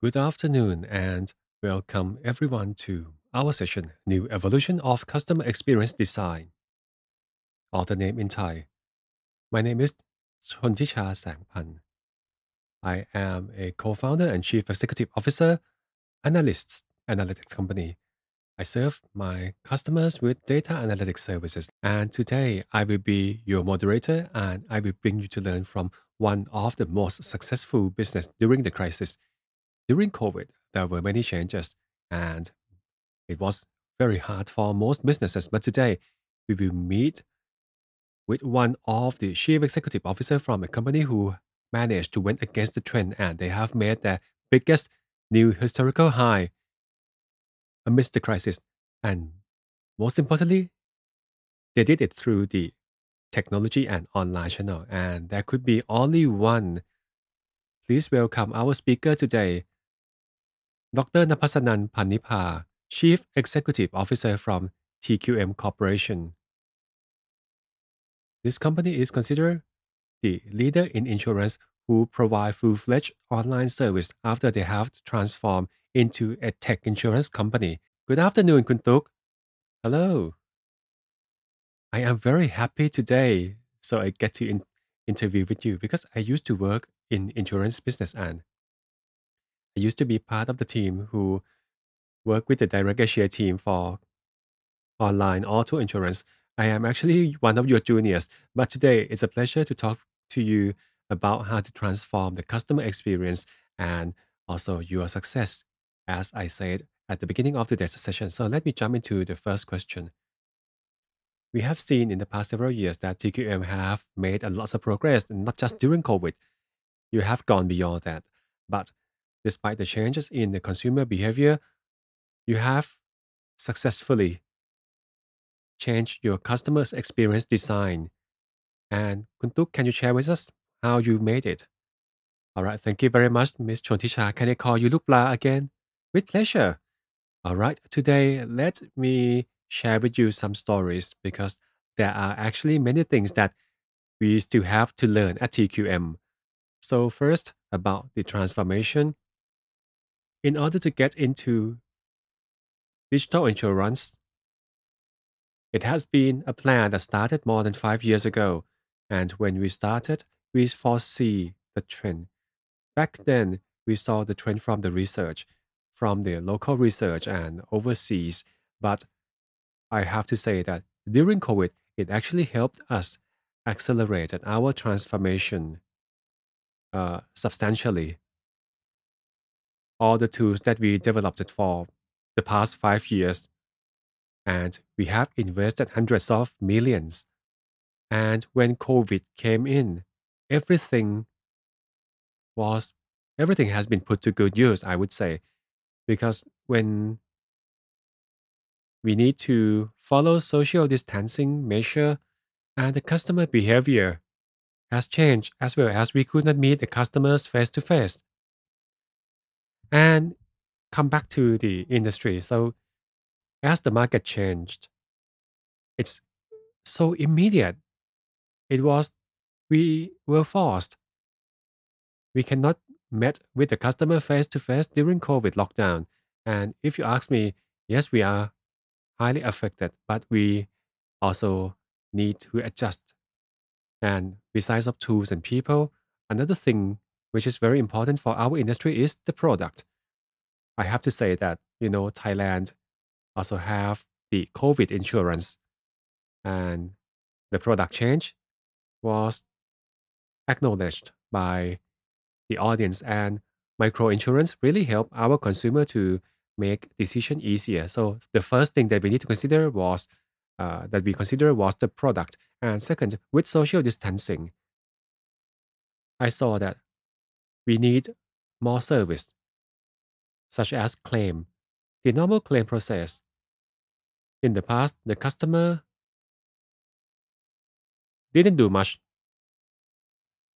Good afternoon and welcome everyone to our session, New Evolution of Customer Experience Design, or the name in Thai. My name is Chonthicha Sangpan. I am a co-founder and chief executive officer, Analyst, analytics company. I serve my customers with data analytics services. And today I will be your moderator and I will bring you to learn from one of the most successful business during the crisis. During COVID, there were many changes and it was very hard for most businesses, but today we will meet with one of the chief executive officer from a company who managed to went against the trend and they have made their biggest new historical high amidst the crisis. And most importantly, they did it through the technology and online channel. And there could be only one. Please welcome our speaker today, Dr. Napassanun Punnipa, Chief Executive Officer from TQM Corporation. This company is considered the leader in insurance who provide full-fledged online service after they have transformed into a tech insurance company. Good afternoon, Kun Tuk. Hello. I am very happy today. So I get to interview with you because I used to work in insurance business and I used to be part of the team who work with the direct share team for online auto insurance. I am actually one of your juniors, but today it's a pleasure to talk to you about how to transform the customer experience and also your success, as I said at the beginning of today's session. So let me jump into the first question. We have seen in the past several years that TQM have made a lot of progress, not just during COVID. You have gone beyond that. But despite the changes in the consumer behavior, you have successfully changed your customer's experience design. And Kuntuk, can you share with us how you made it? All right, thank you very much, Miss Chonthicha. Can I call you Lupla again? With pleasure. All right, today let me share with you some stories because there are actually many things that we still have to learn at TQM. So first, about the transformation. In order to get into digital insurance, it has been a plan that started more than 5 years ago. And when we started, we foresee the trend. Back then, we saw the trend from the research, from the local research and overseas. But I have to say that during COVID, it actually helped us accelerate our transformation substantially. All the tools that we developed for the past 5 years, and we have invested hundreds of millions. And when COVID came in, everything was everything has been put to good use, I would say, because when we need to follow social distancing measure and the customer behavior has changed as well as we could not meet the customers face to face. And come back to the industry. So as the market changed, it's so immediate. It was we were forced. We cannot met with the customer face to face during COVID lockdown. And if you ask me, yes, we are highly affected, but we also need to adjust. And besides of tools and people, another thing which is very important for our industry is the product. I have to say that, Thailand also have the COVID insurance and the product change was acknowledged by the audience and micro insurance really help our consumer to make decision easier. So the first thing that we need to consider was the product. And second, with social distancing, I saw that we need more service, such as claim. The normal claim process. In the past, the customer didn't do much,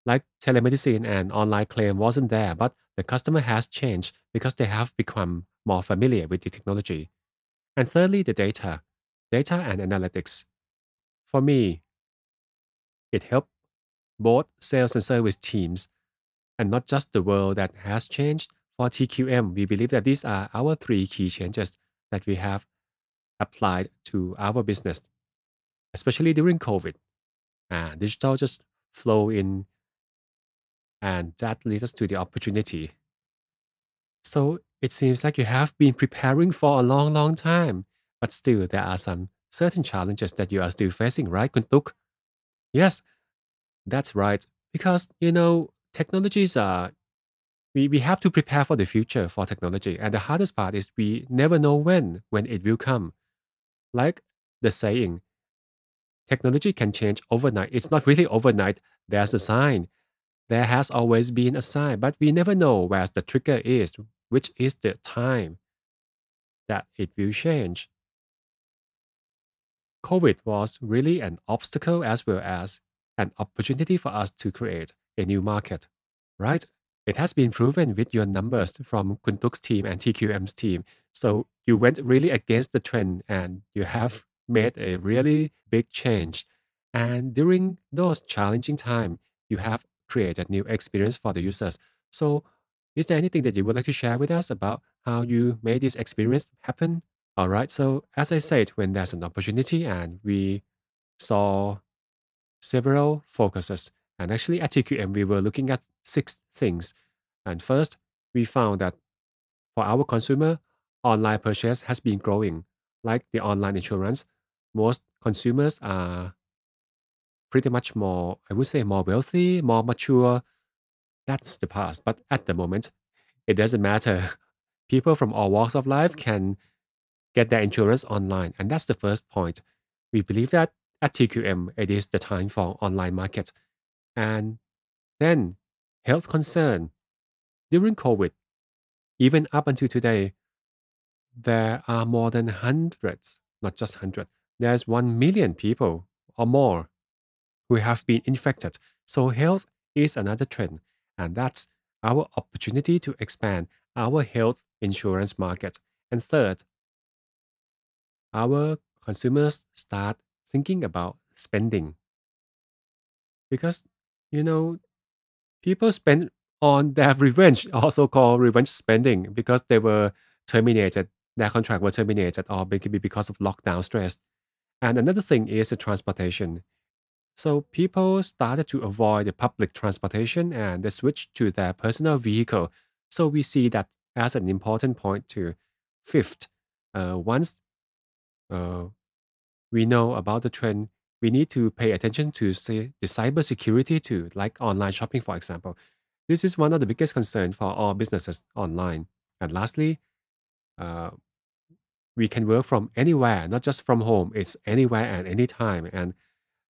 like telemedicine and online claim wasn't there, but the customer has changed because they have become more familiar with the technology. And thirdly, the data and analytics. For me, it helped both sales and service teams, and not just the world that has changed For TQM, we believe that these are our three key changes that we have applied to our business, especially during COVID. Digital just flow in, and that leads us to the opportunity. So it seems like you have been preparing for a long, long time, but still there are some certain challenges that you are still facing, right, Kun Tuk? Yes, that's right. Because, technologies are, we have to prepare for the future for technology. And the hardest part is we never know when it will come. Like the saying, technology can change overnight. It's not really overnight. There's a sign. There has always been a sign, but we never know where the trigger is, which is the time that it will change. COVID was really an obstacle as well as an opportunity for us to create a new market, right? It has been proven with your numbers from Kuntuk's team and TQM's team. So you went really against the trend and you have made a really big change. And during those challenging times, you have created new experience for the users. So is there anything that you would like to share with us about how you made this experience happen? All right. So as I said, when there's an opportunity and we saw several focuses, and actually at TQM, we were looking at six things. And first, we found that for our consumer, online purchase has been growing. Like the online insurance, most consumers are pretty much more, I would say, more wealthy, more mature. That's the past. But at the moment, it doesn't matter. People from all walks of life can get their insurance online. And that's the first point. We believe that at TQM, it is the time for online market. And then health concern. During COVID, even up until today, there are more than hundreds, not just hundred. There's 1 million people or more who have been infected. So health is another trend. And that's our opportunity to expand our health insurance market. And third, our consumers start thinking about spending because you know people spend on their revenge, also called revenge spending, because they were terminated, their contract were terminated, or maybe because of lockdown stress. And another thing is the transportation. So people started to avoid the public transportation and they switched to their personal vehicle. So we see that as an important point to fifth. Once uh, we know about the trend, we need to pay attention to say the cyber security too, like online shopping, for example. This is one of the biggest concerns for all businesses online. And lastly, uh, we can work from anywhere, not just from home. It's anywhere and anytime. And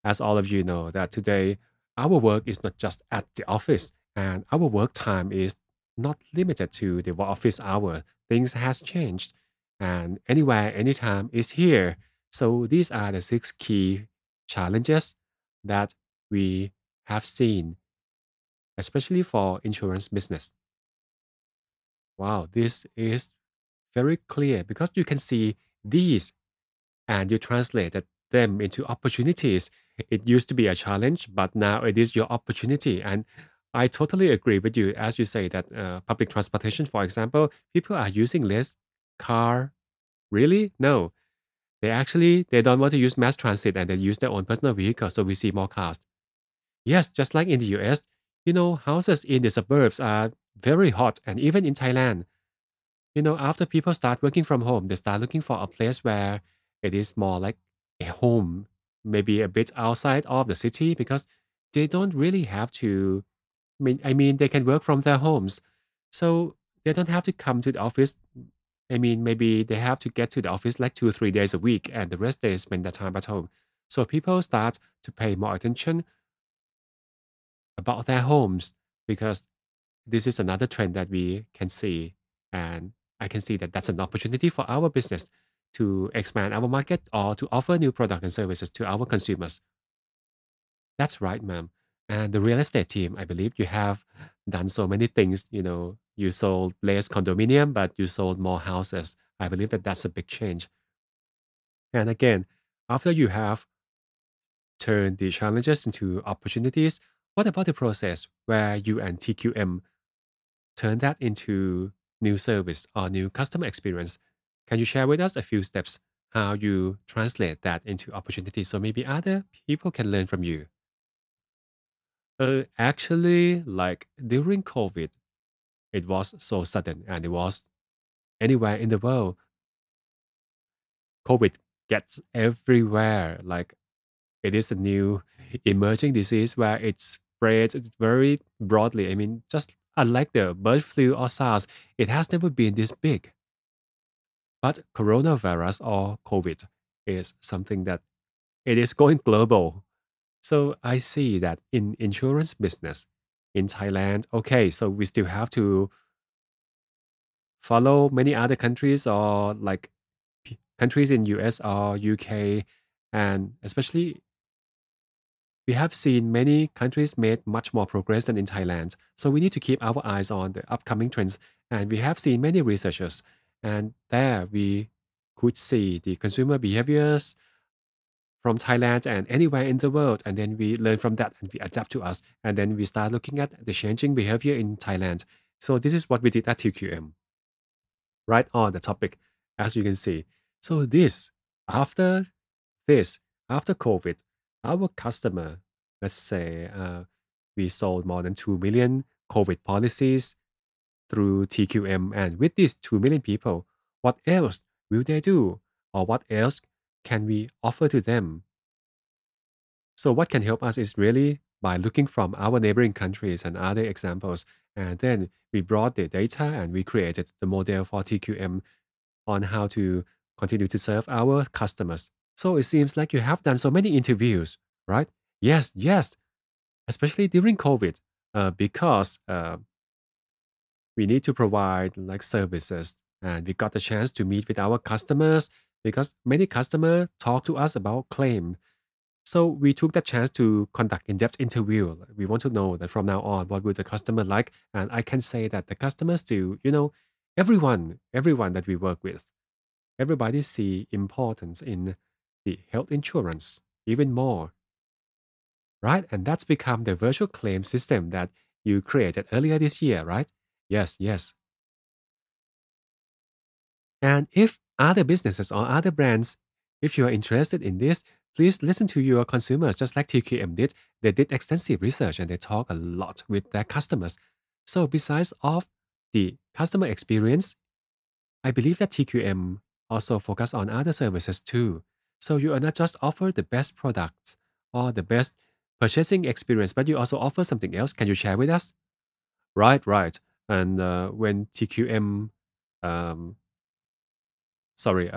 as all of you know, that today our work is not just at the office, and our work time is not limited to the office hour. Things has changed, and anywhere, anytime is here. So these are the six key challenges that we have seen, especially for insurance business. Wow, this is very clear because you can see these and you translated them into opportunities. It used to be a challenge, but now it is your opportunity. And I totally agree with you as you say that public transportation, for example, people are using less car. Really? No, they don't want to use mass transit and they use their own personal vehicle. So we see more cars. Yes, just like in the US, houses in the suburbs are very hot, and even in Thailand. After people start working from home, they start looking for a place where it is more like a home, maybe a bit outside of the city because they don't really have to. I mean, they can work from their homes, so they don't have to come to the office. I mean, maybe they have to get to the office like 2 or 3 days a week, and the rest they spend their time at home. So people start to pay more attention about their homes because this is another trend that we can see. And I can see that that's an opportunity for our business to expand our market or to offer new products and services to our consumers. That's right, ma'am. And the real estate team, I believe you have done so many things. You sold less condominium, but you sold more houses. I believe that that's a big change. And again, after you have turned the challenges into opportunities, what about the process where you and TQM turn that into new service or new customer experience. Can you share with us a few steps how you translate that into opportunity so maybe other people can learn from you? Actually, like during COVID, it was so sudden and it was anywhere in the world. COVID gets everywhere. Like it is a new emerging disease where it spreads very broadly. I mean, just unlike the bird flu or SARS, it has never been this big. But coronavirus or COVID is something that it is going global. So I see that in insurance business in Thailand, okay, so we still have to follow many other countries or like countries in US or UK, and especially we have seen many countries made much more progress than in Thailand. So we need to keep our eyes on the upcoming trends. And we have seen many researchers, and there we could see the consumer behaviors from Thailand and anywhere in the world. And then we learn from that and we adapt to us. And then we start looking at the changing behavior in Thailand. So this is what we did at TQM, right on the topic, as you can see. So after this, after COVID, our customer, let's say we sold more than 2 million COVID policies through TQM. And with these 2 million people, what else will they do? Or what else can we offer to them? So, what can help us is really by looking from our neighboring countries and other examples. And then we brought the data and we created the model for TQM on how to continue to serve our customers. So it seems like you have done so many interviews, right? Yes, yes, especially during COVID, because we need to provide like services, and we got the chance to meet with our customers because many customers talk to us about claim. So we took the chance to conduct in-depth interview. We want to know that from now on, what would the customer like? And I can say that the customers still, everyone that we work with, everybody see importance in the health insurance even more, right? And that's become the virtual claim system that you created earlier this year, right? Yes, yes. And if other businesses or other brands, if you are interested in this, please listen to your consumers, just like TQM did. They did extensive research and they talk a lot with their customers. So besides of the customer experience, I believe that TQM also focus on other services too. So you are not just offer the best products or the best purchasing experience, but you also offer something else. Can you share with us? Right, right. And when TQM um, sorry,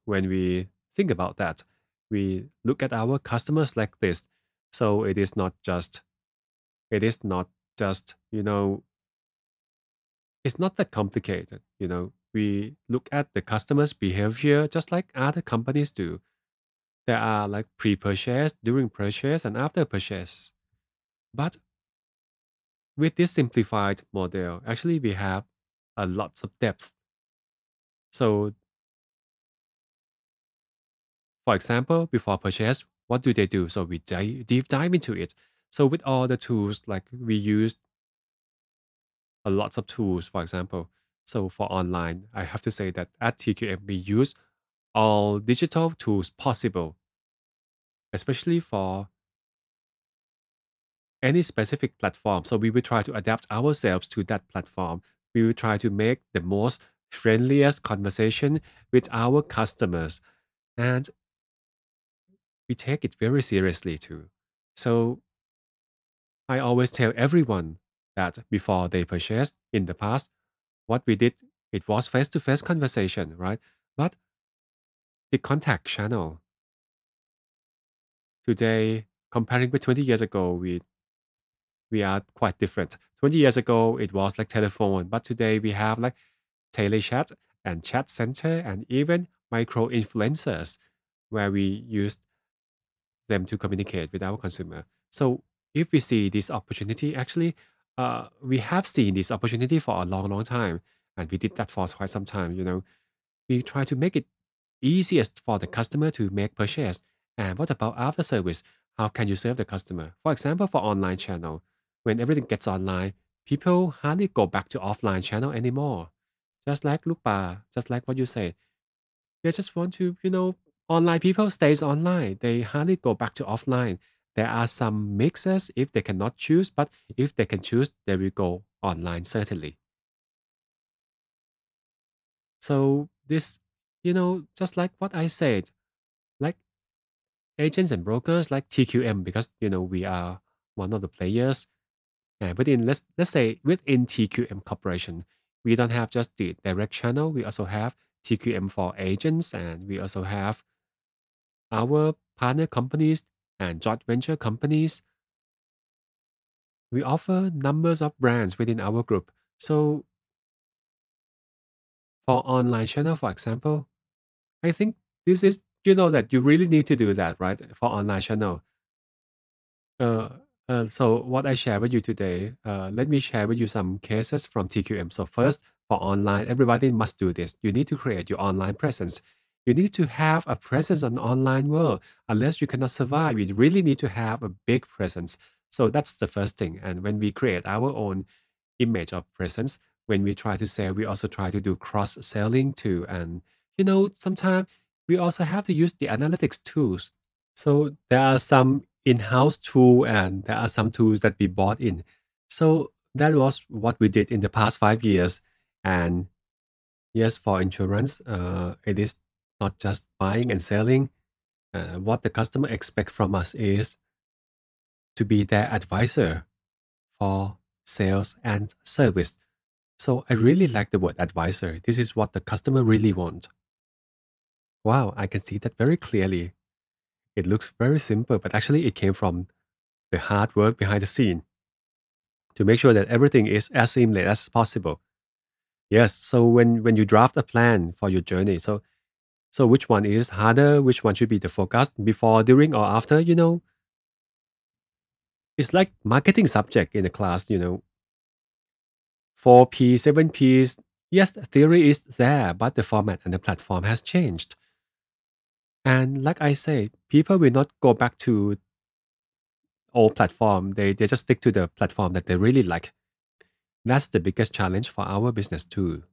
when we think about that, we look at our customers like this. So it is not just, it's not that complicated. We look at the customer's behavior just like other companies do. There are like pre-purchase, during purchase, and after purchase. But with this simplified model, actually we have a lots of depth. So for example, before purchase, what do they do? So we deep dive into it. So with all the tools, like we use a lots of tools, for example. So for online, I have to say that at TQM, we use all digital tools possible, especially for any specific platform. So we will try to adapt ourselves to that platform. We will try to make the most friendliest conversation with our customers. And we take it very seriously too. So I always tell everyone that before they purchase in the past, what we did, it was face to face conversation, right? But the contact channel today, comparing with 20 years ago, we are quite different. 20 years ago, it was like telephone, but today we have like telechat and chat center and even micro influencers where we use them to communicate with our consumer. So if we see this opportunity, actually, we have seen this opportunity for a long, long time, and we did that for quite some time. We try to make it easiest for the customer to make purchase. And what about after service? How can you serve the customer? For example, for online channel, when everything gets online, people hardly go back to offline channel anymore. Just like Lupa, just like what you say. They just want to, online people stays online. They hardly go back to offline. There are some mixes if they cannot choose, but if they can choose, they will go online certainly. So this, just like what I said, like agents and brokers like TQM, because we are one of the players. And within let's say within TQM Corporation, we don't have just the direct channel. We also have TQM for agents, and we also have our partner companies and joint venture companies. We offer numbers of brands within our group. So for online channel, for example, I think this is that you really need to do that, right? For online channel. Uh, so what I share with you today, let me share with you some cases from TQM. So first, for online, everybody must do this. You need to create your online presence. You need to have a presence on the online world. Unless you cannot survive, you really need to have a big presence. So that's the first thing. And when we create our own image of presence, when we try to sell, we also try to do cross selling too. And sometimes we also have to use the analytics tools. So there are some in-house tool and there are some tools that we bought in. So that was what we did in the past 5 years. And yes, for insurance, it is not just buying and selling. What the customer expect from us is to be their advisor for sales and service. So I really like the word advisor. This is what the customer really wants. Wow, I can see that very clearly. It looks very simple, but actually it came from the hard work behind the scene to make sure that everything is as seamless as possible. Yes, so when you draft a plan for your journey, so which one is harder, which one should be the focus before, during, or after, it's like marketing subject in the class, 4P, 7Ps. Yes, the theory is there, but the format and the platform has changed. And like I say, people will not go back to old platform. They just stick to the platform that they really like. That's the biggest challenge for our business too.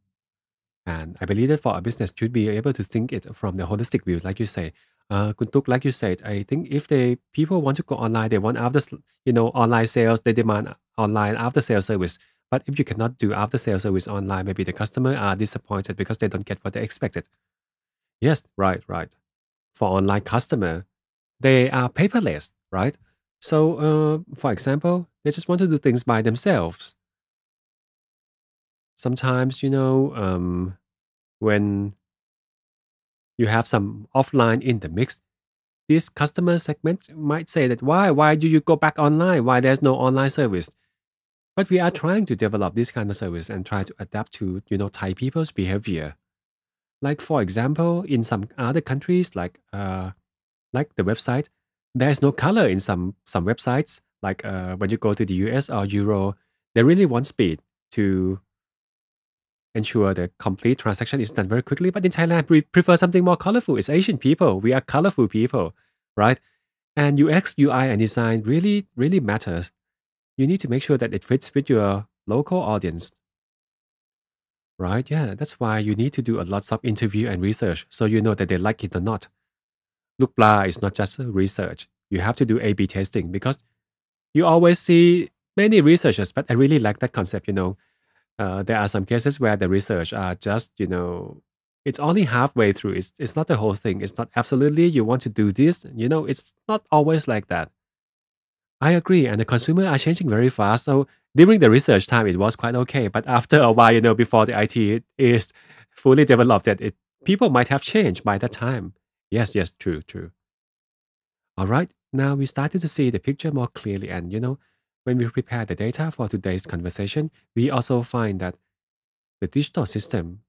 And I believe that for a business should be able to think it from the holistic view, like you say. Kun Tuk, like you said, I think if they people want to go online, they want after online sales, they demand online after sales service. But if you cannot do after sales service online, maybe the customer are disappointed because they don't get what they expected. Yes, right, right. For online customer, they are paperless, right? So, for example, they just want to do things by themselves. Sometimes, when you have some offline in the mix, this customer segment might say that why do you go back online? Why there's no online service? But we are trying to develop this kind of service and try to adapt to Thai people's behavior. Like for example, in some other countries, like the website, there's no color in some websites. Like when you go to the US or Euro, they really want speed to ensure the complete transaction is done very quickly. But in Thailand, we prefer something more colorful. It's Asian people. We are colorful people, right? And UX, UI, and design really, really matters. You need to make sure that it fits with your local audience, right? Yeah, that's why you need to do a lot of interview and research so you know that they like it or not. Look, blah is not just research. You have to do A/B testing because you always see many researchers, but I really like that concept. There are some cases where the research are just, it's only halfway through. It's not the whole thing. It's not absolutely you want to do this. It's not always like that. I agree, and the consumer are changing very fast. So during the research time, it was quite okay, but after a while, before the IT is fully developed, that it people might have changed by that time. Yes, yes, true, true. All right, now we started to see the picture more clearly, and when we prepare the data for today's conversation, we also find that the digital system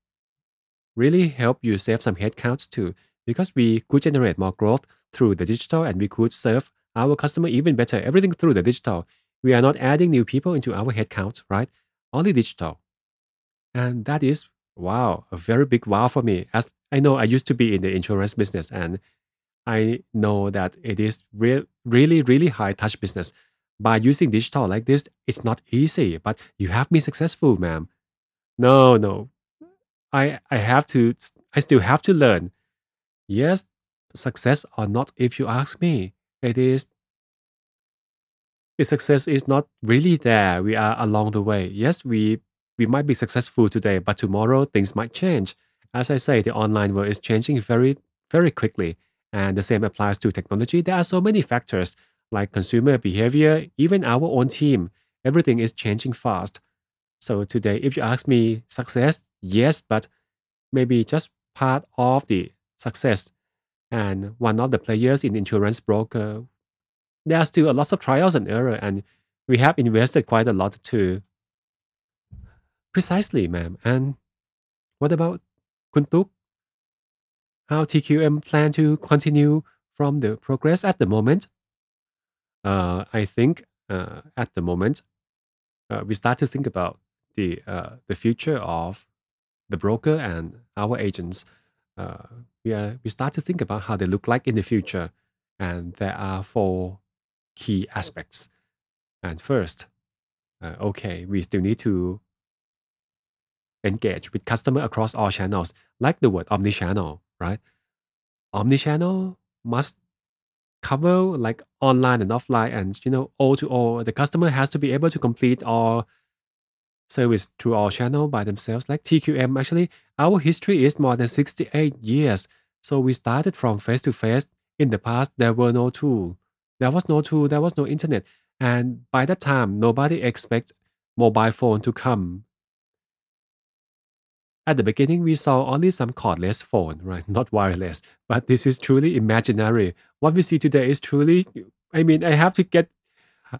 really help you save some headcounts too, because we could generate more growth through the digital and we could serve our customer even better. Everything through the digital. We are not adding new people into our headcount, right? Only digital. And that is, wow, a very big wow for me. As I know, I used to be in the insurance business and I know that it is really, really high touch business. by using digital like this, it's not easy, but you have been successful, ma'am. No, no. I have to I still have to learn. Yes, success or not, if you ask me. It is the success is not really there. We are along the way. Yes, we might be successful today, but tomorrow things might change. As I say, the online world is changing very, very quickly. And the same applies to technology. There are so many factors like consumer behavior, even our own team. Everything is changing fast. So today, if you ask me success, yes, but maybe just part of the success. And one of the players in insurance broker, there are still a lot of trials and error, and we have invested quite a lot too. Precisely, ma'am. And what about Kun Tuk? How TQM plan to continue from the progress at the moment? I think at the moment we start to think about the future of the broker and our agents. Uh, we start to think about how they look like in the future, and there are four key aspects. And first, okay, we still need to engage with customer across all channels, like the word omnichannel, right? Omnichannel must cover like online and offline and all to all. The customer has to be able to complete all service through all channel by themselves. Like TQM, actually, our history is more than 68 years. So we started from face to face. In the past, there were no tool. There was no tool, there was no internet. And by that time, nobody expects mobile phone to come. At the beginning, we saw only some cordless phone, right? Not wireless. But this is truly imaginary. What we see today is truly, I mean, I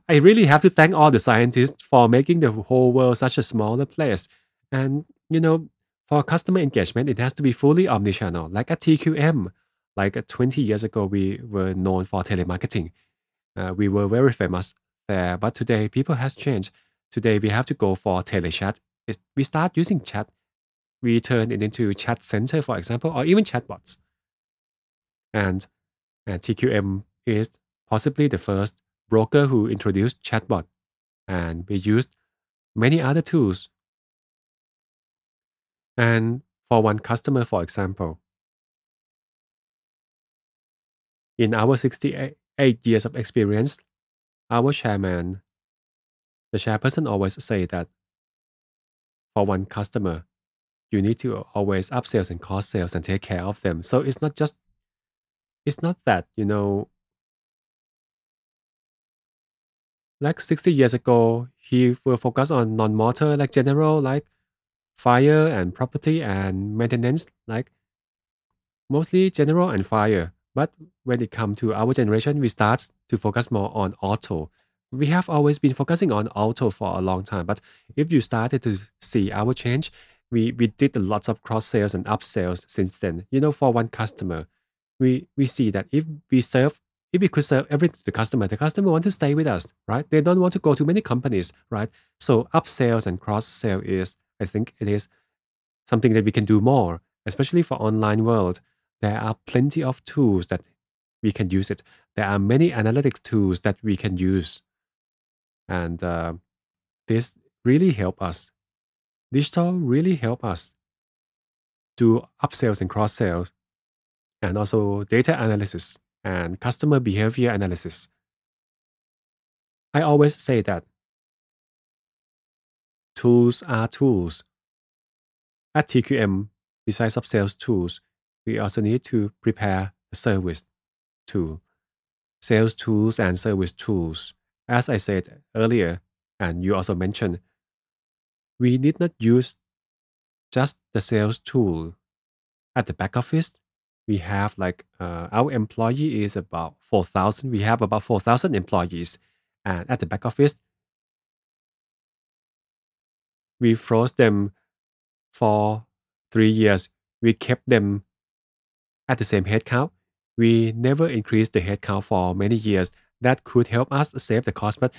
really have to thank all the scientists for making the whole world such a smaller place. And, for customer engagement, it has to be fully omnichannel, like at TQM. Like 20 years ago, we were known for telemarketing. We were very famous there, but today people has changed. Today we have to go for telechat. We start using chat, we turn it into chat center, for example, or even chatbots. And, TQM is possibly the first broker who introduced chatbot, and we used many other tools. And for one customer, for example, in our 68 years of experience, our chairman, the chairperson always say that for one customer, you need to always upsells and cross sales and take care of them. So it's not that, like 60 years ago, he will focus on non-motor, like general, like fire and property and maintenance, like mostly general and fire. But when it comes to our generation, we start to focus more on auto. We have always been focusing on auto for a long time. But if you started to see our change, we did a lots of cross sales and upsells since then. For one customer, we see that if we could serve everything to the customer want to stay with us, right? They don't want to go to many companies, right? So upsells and cross sale is, I think it is something that we can do more, especially for online world. There are plenty of tools that we can use it. There are many analytics tools that we can use, and this really help us. Digital really help us do upsells and cross sales, and also data analysis and customer behavior analysis. I always say that tools are tools. At TQM, besides of sales tools, we also need to prepare a service tool, sales tools and service tools. As I said earlier, and you also mentioned, we need not use just the sales tool. At the back office, we have like our employee is about 4,000. We have about 4,000 employees. And at the back office, we froze them for 3 years. We kept them at the same headcount. We never increased the headcount for many years. That could help us save the cost. But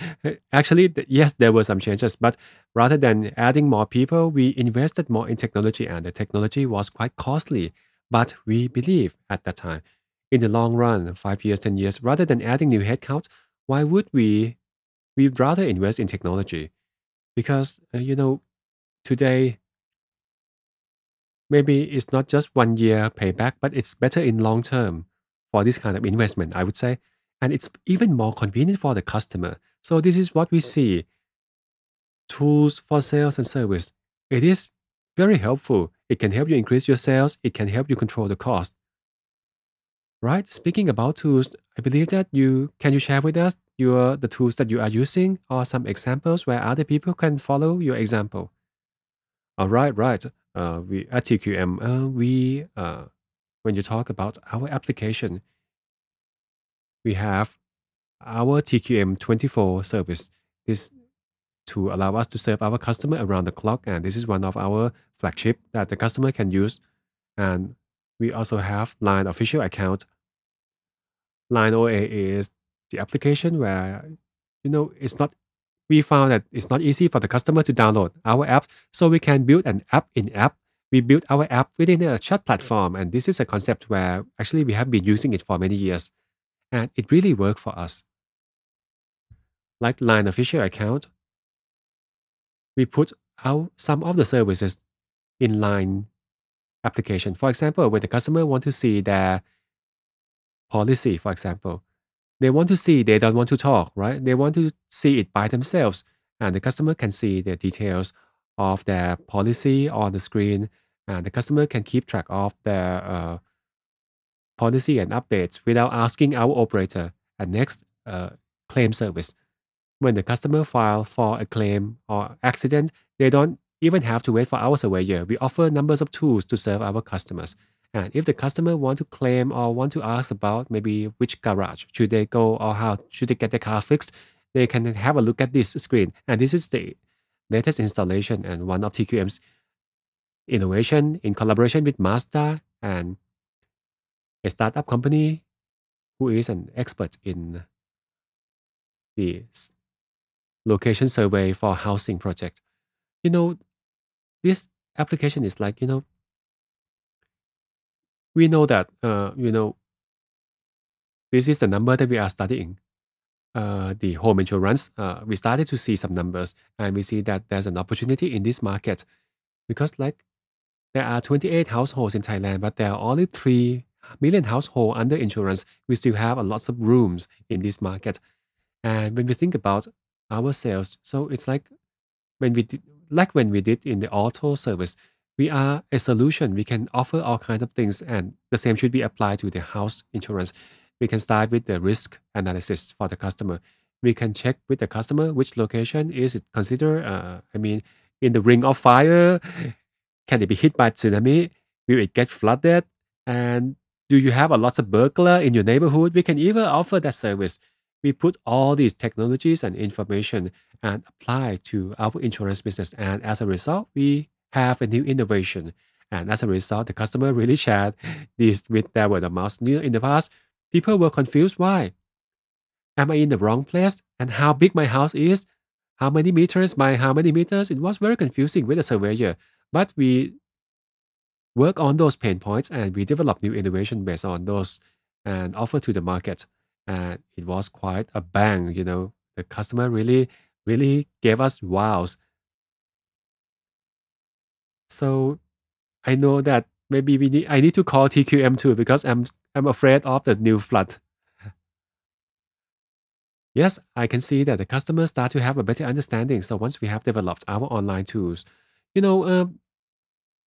actually, yes, there were some changes. But rather than adding more people, we invested more in technology, and the technology was quite costly. But we believe at that time, in the long run, 5 years, 10 years, rather than adding new headcounts, why would we we'd rather invest in technology because, today maybe it's not just 1 year payback, but it's better in long term for this kind of investment, I would say. And it's even more convenient for the customer. So this is what we see tools for sales and service. It is very helpful. It can help you increase your sales. It can help you control the cost. Right? Speaking about tools, I believe that you share with us the tools that you are using or some examples where other people can follow your example. All right, right. We at TQM, we when you talk about our application, we have our TQM 24 service. This to allow us to serve our customer around the clock, and this is one of our flagship that the customer can use. And we also have Line official account. Line OA is the application where it's not. We found that it's not easy for the customer to download our app, so we can build an app in app. We built our app within a chat platform, and this is a concept where actually we have been using it for many years, and it really worked for us. Like Line official account, we put out some of the services in Line application. For example, when the customer want to see their policy, for example, they want to see, they don't want to talk, right? They want to see it by themselves, and the customer can see the details of their policy on the screen, and the customer can keep track of their policy and updates without asking our operator. And next, claim service. When the customer file for a claim or accident, they don't even have to wait for our surveyor. We offer numbers of tools to serve our customers. And if the customer want to claim or want to ask about maybe which garage should they go or how should they get the car fixed, they can have a look at this screen. And this is the latest installation and one of TQM's innovation in collaboration with Mazda and a startup company who is an expert in the location survey for housing project. You know, this application is like, we know that, this is the number that we are studying. The home insurance, we started to see some numbers and we see that there's an opportunity in this market because like there are 28 households in Thailand, but there are only 3 million households under insurance. We still have a lots of rooms in this market. And when we think about our sales, so it's like when we did, when we did in the auto service, we are a solution. We can offer all kinds of things, and the same should be applied to the house insurance. We can start with the risk analysis for the customer. We can check with the customer which location is it considered. In the ring of fire, can it be hit by tsunami? Will it get flooded? And do you have a lot of burglar in your neighborhood? We can even offer that service. We put all these technologies and information and apply to our insurance business. And as a result, we have a new innovation. And as a result, the customer really shared this with their word of mouth. In the past, people were confused. Why? Am I in the wrong place? And how big my house is? How many meters by how many meters? It was very confusing with the surveyor. But we work on those pain points and we develop new innovation based on those and offer to the market. And it was quite a bang. The customer really, really gave us wows. So I know that maybe I need to call TQM too because I'm afraid of the new flood. Yes, I can see that the customers start to have a better understanding. So once we have developed our online tools, you know, um,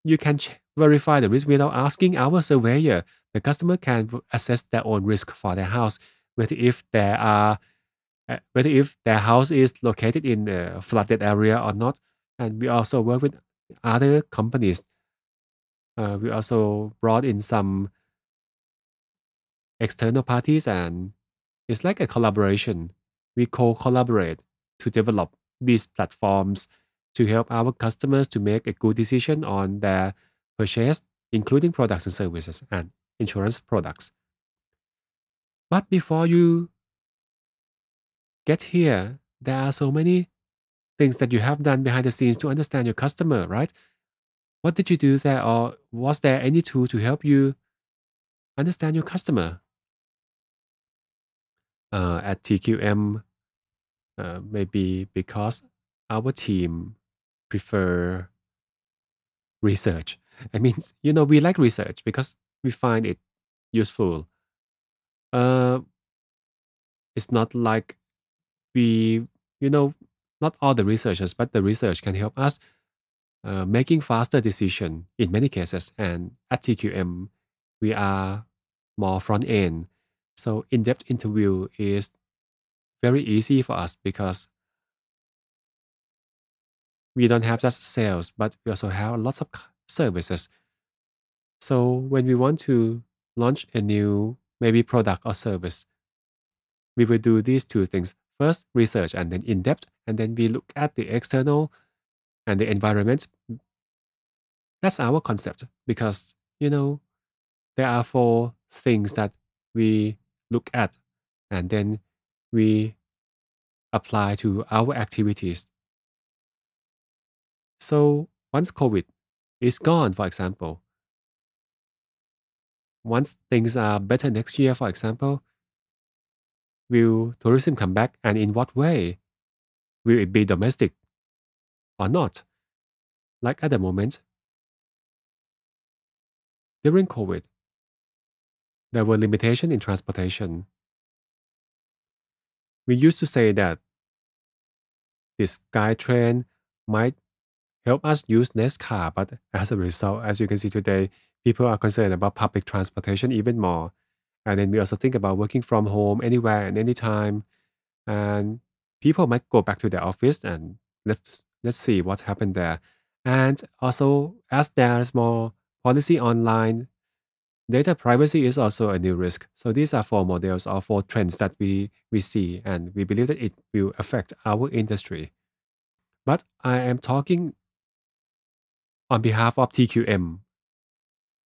you can verify the risk without asking our surveyor. The customer can assess their own risk for their house, whether if there are whether if their house is located in a flooded area or not. And we also work with other companies. We also brought in some external parties, and it's like a collaboration. We co-collaborate to develop these platforms to help our customers to make a good decision on their purchase, including products and services and insurance products. But before you get here, there are so many things that you have done behind the scenes to understand your customer, right? What did you do there, or was there any tool to help you understand your customer? At TQM, Maybe because our team prefer research. I mean, we like research because we find it useful. Uh, it's not like we, you know, not all the researchers, but the research can help us making faster decision in many cases. And at TQM, we are more front end. So in-depth interview is very easy for us because we don't have just sales, but we also have lots of services. So when we want to launch a new maybe product or service, we will do these two things. First, research and then in-depth, and then we look at the external and the environment. That's our concept because, there are four things that we look at and then we apply to our activities. So once COVID is gone, for example, once things are better next year, for example, will tourism come back and in what way? Will it be domestic or not? Like at the moment, during COVID, there were limitations in transportation. We used to say that this SkyTrain might help us use less car, but as a result, as you can see today, people are concerned about public transportation even more. And then we also think about working from home anywhere and anytime. And people might go back to their office and let's see what happened there. And also, as there's more policy online, data privacy is also a new risk. So these are four models or four trends that we see, and we believe that it will affect our industry. But I am talking on behalf of TQM,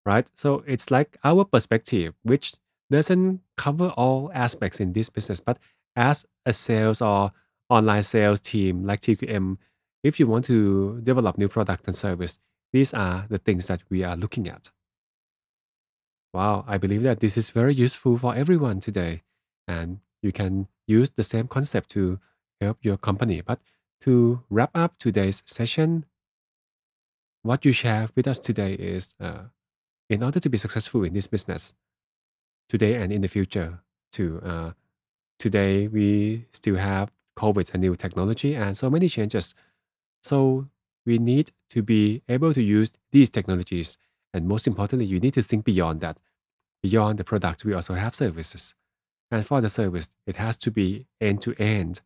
right? So it's like our perspective, which doesn't cover all aspects in this business. But as a sales or online sales team like TQM, if you want to develop new product and service, these are the things that we are looking at. Wow, I believe that this is very useful for everyone today. And you can use the same concept to help your company. But to wrap up today's session, what you share with us today is in order to be successful in this business today and in the future too. Today, we still have COVID and new technology and so many changes. So we need to be able to use these technologies. And most importantly, you need to think beyond that. Beyond the product, we also have services. And for the service, it has to be end to end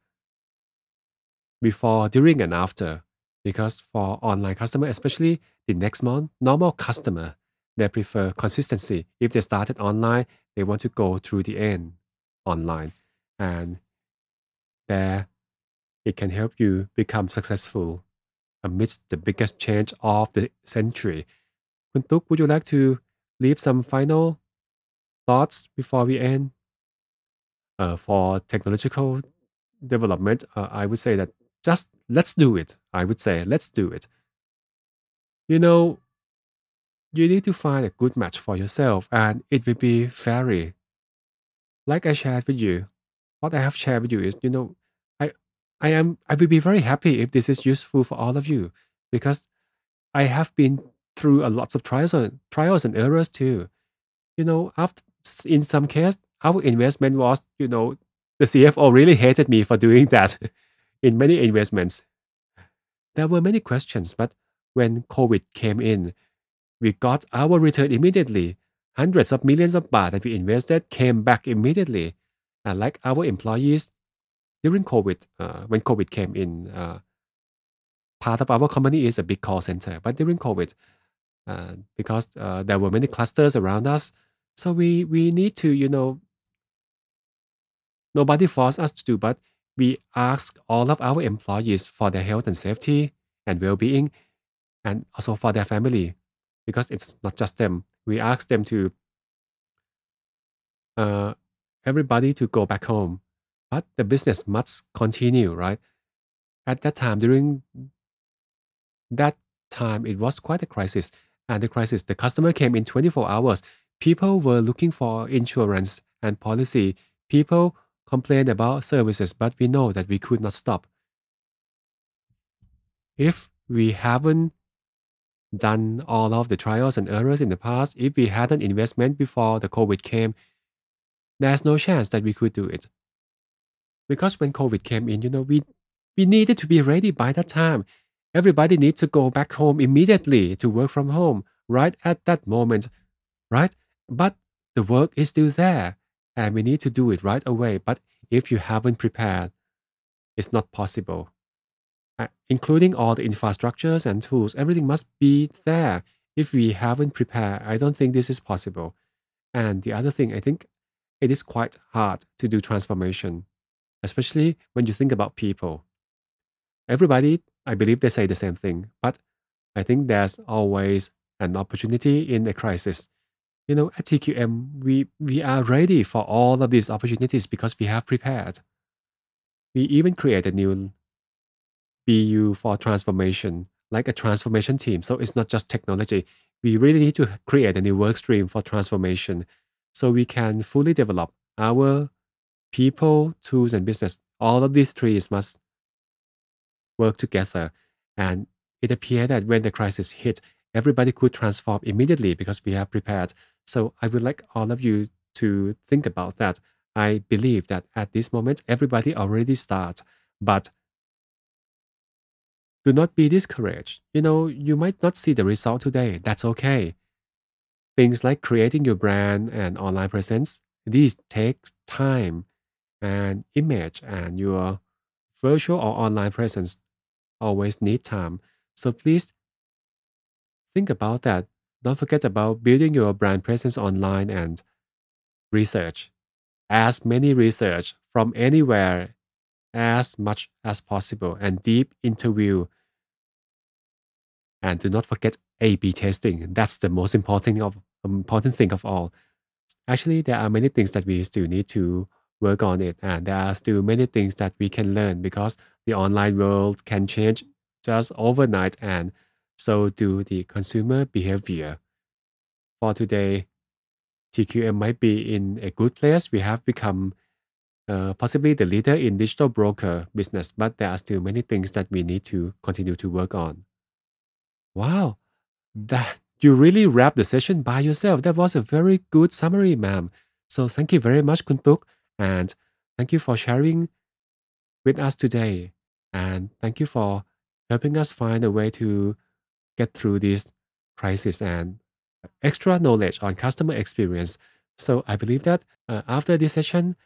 before, during, and after. Because for online customer, especially the next month, normal customer, they prefer consistency. If they started online, they want to go through the end online. And there, it can help you become successful amidst the biggest change of the century. Kun Tuk, would you like to leave some final thoughts before we end? For technological development, I would say that just let's do it. I would say let's do it. You know, you need to find a good match for yourself, and it will be very, like I shared with you. What I have shared with you is, I, I will be very happy if this is useful for all of you because I have been through a lots of trials and errors too. After in some case, our investment was, the CFO really hated me for doing that. In many investments, there were many questions, but when COVID came in, we got our return immediately. Hundreds of millions of baht that we invested came back immediately. And like our employees during COVID, when COVID came in, part of our company is a big call center. But during COVID, because there were many clusters around us, so we need to, nobody forced us to do, but we ask all of our employees for their health and safety and well-being, and also for their family, because it's not just them. We ask them to uh, everybody to go back home, but the business must continue, right? At that time, during that time, it was quite a crisis, and the customer came in 24 hours. People were looking for insurance and policy. People complain about services, but we know that we could not stop. If we haven't done all of the trials and errors in the past, if we had an investment before the COVID came, there's no chance that we could do it. Because when COVID came in, we needed to be ready by that time. Everybody needs to go back home immediately to work from home right at that moment, right? But the work is still there and we need to do it right away. But if you haven't prepared, it's not possible. Including all the infrastructures and tools, everything must be there. If we haven't prepared, I don't think this is possible. And the other thing, I think it is quite hard to do transformation, especially when you think about people. Everybody, I believe they say the same thing, but I think there's always an opportunity in a crisis. At TQM, we are ready for all of these opportunities because we have prepared. We even create a new BU for transformation, like a transformation team. So it's not just technology. We really need to create a new work stream for transformation so we can fully develop our people, tools, and business. All of these trees must work together. And it appeared that when the crisis hit, everybody could transform immediately because we have prepared. So I would like all of you to think about that. I believe that at this moment, everybody already start, but do not be discouraged. You might not see the result today. That's okay. Things like creating your brand and online presence, these take time and image and your virtual or online presence always need time. So please think about that. Don't forget about building your brand presence online and research. As many research from anywhere as much as possible and deep interview. And do not forget A/B testing. That's the most important thing of all. Actually, there are many things that we still need to work on it, and there are still many things that we can learn because the online world can change just overnight, and so do the consumer behavior. For today, TQM might be in a good place. We have become possibly the leader in digital broker business, but there are still many things that we need to continue to work on. Wow, that you really wrapped the session by yourself. That was a very good summary, ma'am. So thank you very much, Kun Tuk, and thank you for sharing with us today. And thank you for helping us find a way to get through this crisis and extra knowledge on customer experience. So I believe that after this session,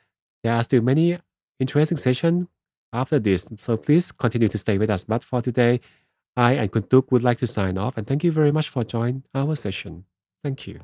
there are still many interesting sessions after this. So please continue to stay with us. But for today, I and Kuntuk would like to sign off and thank you very much for joining our session. Thank you.